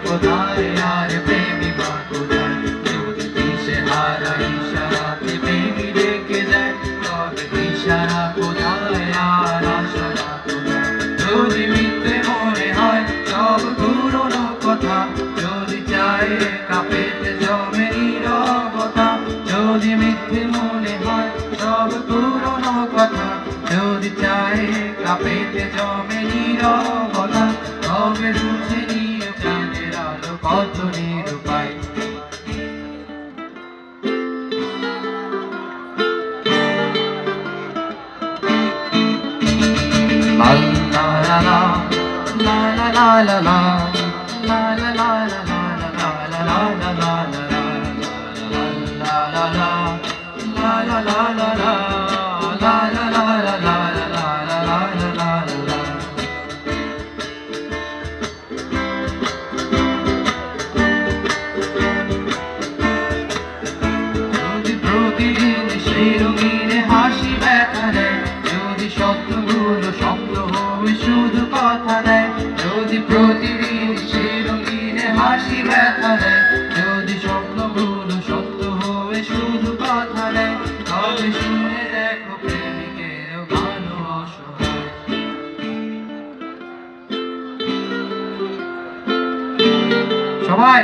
কোথায় আর প্রেমিকা কোথায় যদি দিশে হারা ইশারাতে প্রেমী রেখে যায় তবে ইশারা কোথায় আর আশারা কোথায় যদি মিথ্যে মনে হয় সব পুরনো কথা যদি চায় কাঁপেতে জমে নীরবতা যদি মিথ্যে মনে হয় সব পুরনো কথা যদি চায় কাঁপেতে জমে নীরবতা তবে বুঝে নিও চাঁদের আলো কত নিরুপায় প্রতিদিন সেই রঙিনে হাসি ব্যথা দেয় যদি শব্দগুলো শব্দ হবে শুধু কথা দেয় যদি প্রতিদিন সেই রঙিনে হাসি ব্যথা দেয় যদি শব্দগুলো শব্দ হবে শুধু কথা দেয় তবে শুনে দেখো প্রেমিকের ভালো অসহায় সবাই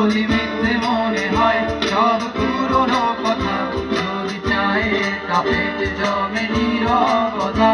যদি মিথ্যে মনে হয় সব পুরনো কথা যদি চায় কাঁপেতে জমে নীরবতা